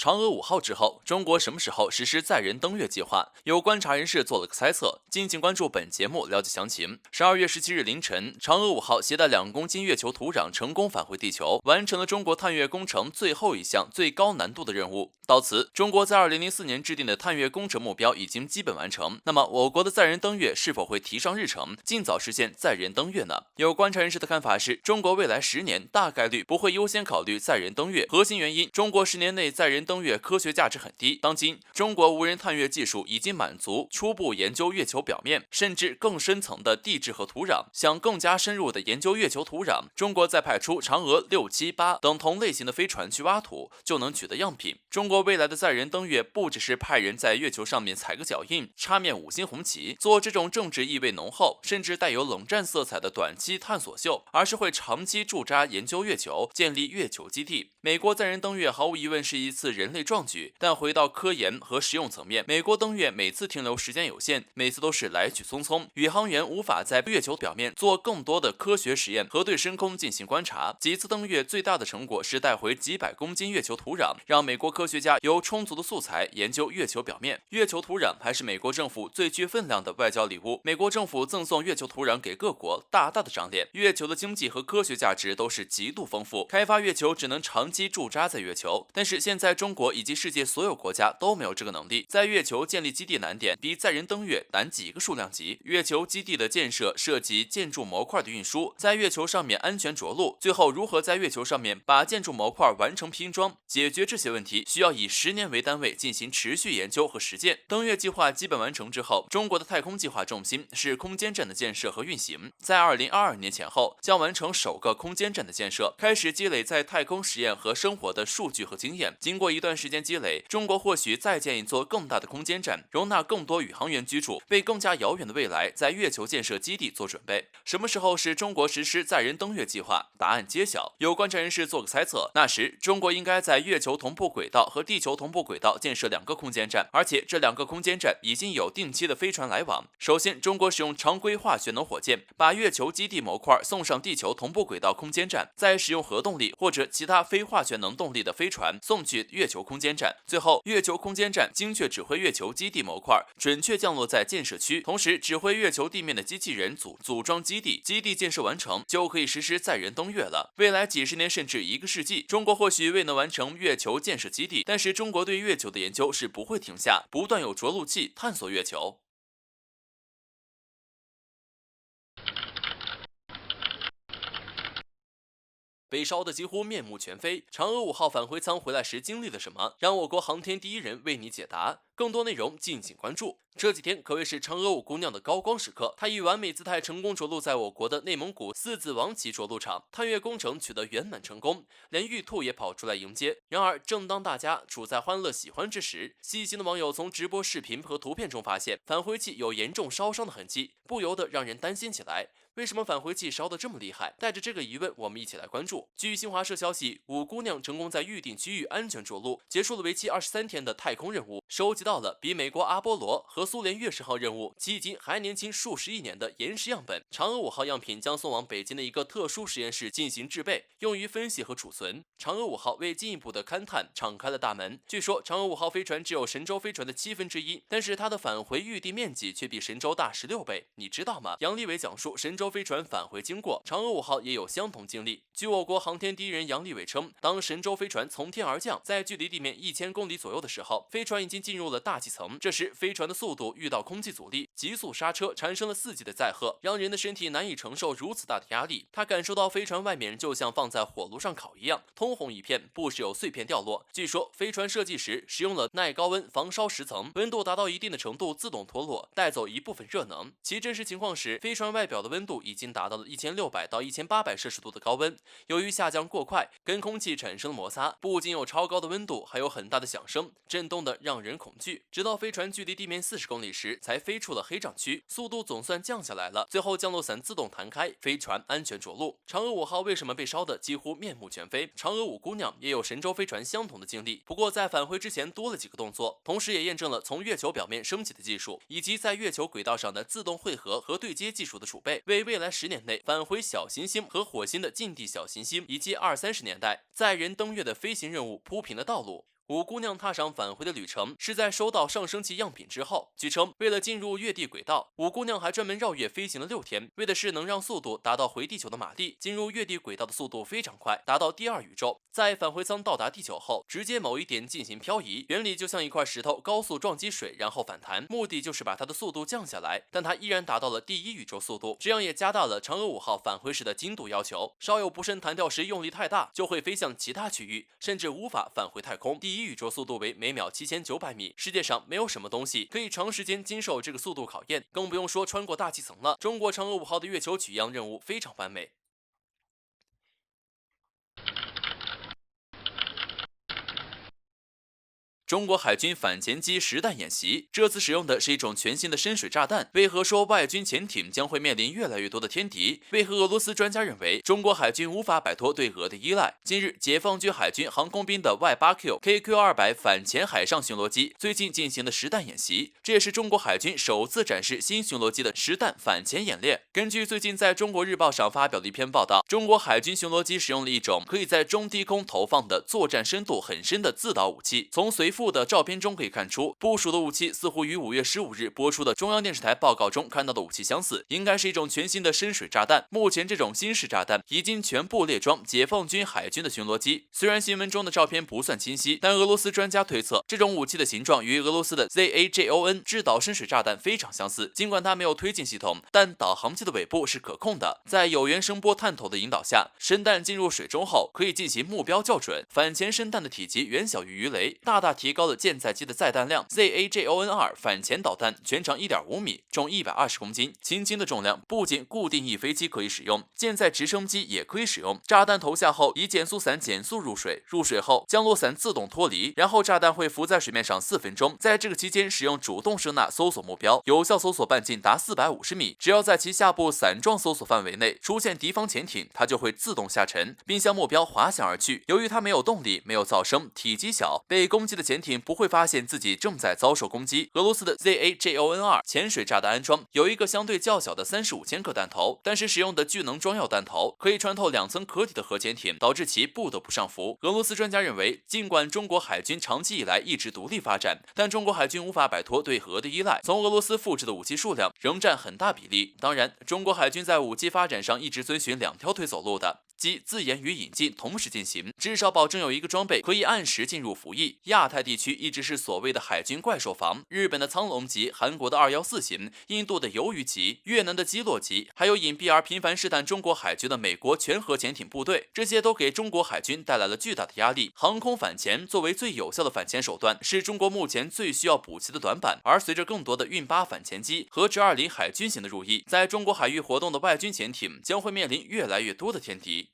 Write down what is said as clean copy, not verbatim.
嫦娥5号之后，中国什么时候实施载人登月计划？有观察人士做了个猜测，敬请关注本节目了解详情。12月17日凌晨，嫦娥5号携带2公斤月球土壤成功返回地球，完成了中国探月工程最后一项最高难度的任务。到此，中国在2004年制定的探月工程目标已经基本完成。那么，我国的载人登月是否会提上日程，尽早实现载人登月呢？有观察人士的看法是，中国未来10年大概率不会优先考虑载人登月，核心原因，中国10年内载人登月科学价值很低。当今，中国无人探月技术已经满足初步研究月球表面，甚至更深层的地质和土壤。想更加深入的研究月球土壤，中国再派出嫦娥6、7、8等同类型的飞船去挖土，就能取得样品。中国未来的载人登月不只是派人在月球上面踩个脚印，插面5星红旗，做这种政治意味浓厚，甚至带有冷战色彩的短期探索秀，而是会长期驻扎研究月球，建立月球基地。美国载人登月毫无疑问是一次人类壮举，但回到科研和实用层面，美国登月每次停留时间有限，每次都是来去匆匆，宇航员无法在月球表面做更多的科学实验和对深空进行观察。几次登月最大的成果是带回几百公斤月球土壤，让美国科学家有充足的素材研究月球表面。月球土壤还是美国政府最具分量的外交礼物，美国政府赠送月球土壤给各国，大大的长脸。月球的经济和科学价值都是极度丰富，开发月球只能长期驻扎在月球。但是现在中国以及世界所有国家都没有这个能力，在月球建立基地难点比载人登月难几个数量级。月球基地的建设涉及建筑模块的运输，在月球上面安全着陆，最后如何在月球上面把建筑模块完成拼装，解决这些问题需要以10年为单位进行持续研究和实践。登月计划基本完成之后，中国的太空计划重心是空间站的建设和运行，在2022年前后将完成首个空间站的建设，开始积累在太空实验和生活的数据和经验。经过一段时间积累，中国或许再建一座更大的空间站，容纳更多宇航员居住，为更加遥远的未来在月球建设基地做准备。什么时候是中国实施载人登月计划？答案揭晓。有观察人士做个猜测，那时中国应该在月球同步轨道和地球同步轨道建设2个空间站，而且这2个空间站已经有定期的飞船来往。首先，中国使用常规化旋能火箭把月球基地模块送上地球同步轨道空间站，再使用核动力或者其他非化旋能动力的飞船送去月球空间站。最后，月球空间站精确指挥月球基地模块，准确降落在建设区，同时指挥月球地面的机器人组装基地。基地建设完成，就可以实施载人登月了。未来几十年甚至1个世纪，中国或许未能完成月球建设基地，但是中国对月球的研究是不会停下，不断有着陆器探索月球。被烧得几乎面目全非，嫦娥5号返回舱回来时经历了什么？让我国航天第一人为你解答。更多内容敬请关注。这几天可谓是嫦娥5姑娘的高光时刻，她以完美姿态成功着陆在我国的内蒙古四子王旗着陆场，探月工程取得圆满成功，连玉兔也跑出来迎接。然而，正当大家处在欢乐喜欢之时，细心的网友从直播视频和图片中发现返回器有严重烧伤的痕迹，不由得让人担心起来。为什么返回器烧得这么厉害？带着这个疑问，我们一起来关注。据新华社消息，5姑娘成功在预定区域安全着陆，结束了为期23天的太空任务，收集到了比美国阿波罗和苏联月10号任务迄今还年轻数十亿年的岩石样本。嫦娥5号样品将送往北京的一个特殊实验室进行制备，用于分析和储存。嫦娥5号为进一步的勘探敞开了大门。据说嫦娥5号飞船只有神舟飞船的1/7，但是它的返回预地面积却比神舟大16倍，你知道吗？杨利伟讲述神舟飞船返回经过，嫦娥5号也有相同经历。据我国航天第一人杨利伟称，当神舟飞船从天而降，在距离地面1000公里左右的时候，飞船已经进入了大气层，这时飞船的速度遇到空气阻力，急速刹车，产生了4级的载荷，让人的身体难以承受如此大的压力。他感受到飞船外面就像放在火炉上烤一样，通红一片，不时有碎片掉落。据说飞船设计时使用了耐高温防烧10层，温度达到一定的程度自动脱落，带走一部分热能。其真实情况时，飞船外表的温度已经达到了1600到1800摄氏度的高温，由于下降过快，跟空气产生了摩擦，不仅有超高的温度，还有很大的响声，震动的让人恐惧。直到飞船距离地面40公里时，才飞出了黑障区，速度总算降下来了。最后降落伞自动弹开，飞船安全着陆。嫦娥5号为什么被烧得几乎面目全非？嫦娥5姑娘也有神舟飞船相同的经历，不过在返回之前多了几个动作，同时也验证了从月球表面升起的技术，以及在月球轨道上的自动汇合和对接技术的储备，为未来10年内返回小行星和火星的近地小行星以及20、30年代载人登月的飞行任务铺平了道路。五姑娘踏上返回的旅程是在收到上升器样品之后。据称，为了进入月地轨道，五姑娘还专门绕月飞行了6天，为的是能让速度达到回地球的马力。进入月地轨道的速度非常快，达到第2宇宙。在返回舱到达地球后，直接某一点进行漂移，原理就像一块石头高速撞击水，然后反弹，目的就是把它的速度降下来。但它依然达到了第1宇宙速度，这样也加大了嫦娥5号返回时的精度要求。稍有不慎弹跳时用力太大，就会飞向其他区域，甚至无法返回太空。第1宇宙速度为每秒7900米，世界上没有什么东西可以长时间经受这个速度考验，更不用说穿过大气层了。中国嫦娥5号的月球取样任务非常完美。中国海军反潜机实弹演习，这次使用的是一种全新的深水炸弹。为何说外军潜艇将会面临越来越多的天敌？为何俄罗斯专家认为中国海军无法摆脱对俄的依赖？近日，解放军海军航空兵的 Y8Q KQ200反潜海上巡逻机最近进行的实弹演习，这也是中国海军首次展示新巡逻机的实弹反潜演练。根据最近在中国日报上发表的一篇报道，中国海军巡逻机使用了一种可以在中低空投放的作战深度很深的自导武器。从随附的照片中可以看出，部署的武器似乎与5月15日播出的中央电视台报告中看到的武器相似，应该是一种全新的深水炸弹。目前这种新式炸弹已经全部列装解放军海军的巡逻机。虽然新闻中的照片不算清晰，但俄罗斯专家推测，这种武器的形状与俄罗斯的 ZAGON 制导深水炸弹非常相似。尽管它没有推进系统，但导航器的尾部是可控的。在有源声波探头的引导下，深弹进入水中后，可以进行目标校准。反潜深弹的体积远小于鱼雷，大大提高了舰载机的载弹量。 ZAGON2 反潜导弹全长 1.5米，重120公斤，轻轻的重量不仅固定翼飞机可以使用，舰载直升机也可以使用。炸弹投下后，以减速伞减速入水，入水后降落伞自动脱离，然后炸弹会浮在水面上4分钟，在这个期间使用主动声呐搜索目标，有效搜索半径达450米。只要在其下部伞状搜索范围内出现敌方潜艇，它就会自动下沉，并向目标滑翔而去。由于它没有动力，没有噪声，体积小，被攻击的潜艇不会发现自己正在遭受攻击。俄罗斯的 ZAGON2 潜水炸弹安装有一个相对较小的35千克弹头，但是使用的聚能装药弹头可以穿透2层壳体的核潜艇，导致其不得不上浮。俄罗斯专家认为，尽管中国海军长期以来一直独立发展，但中国海军无法摆脱对俄的依赖，从俄罗斯复制的武器数量仍占很大比例。当然，中国海军在武器发展上一直遵循2条腿走路的，即自研与引进同时进行，至少保证有一个装备可以按时进入服役。亚太地区一直是所谓的海军怪兽房，日本的苍龙级、韩国的214型、印度的鱿鱼级、越南的基洛级，还有隐蔽而频繁试探中国海军的美国全核潜艇部队，这些都给中国海军带来了巨大的压力。航空反潜作为最有效的反潜手段，是中国目前最需要补齐的短板。而随着更多的运8反潜机和直20海军型的入役，在中国海域活动的外军潜艇将会面临越来越多的天敌。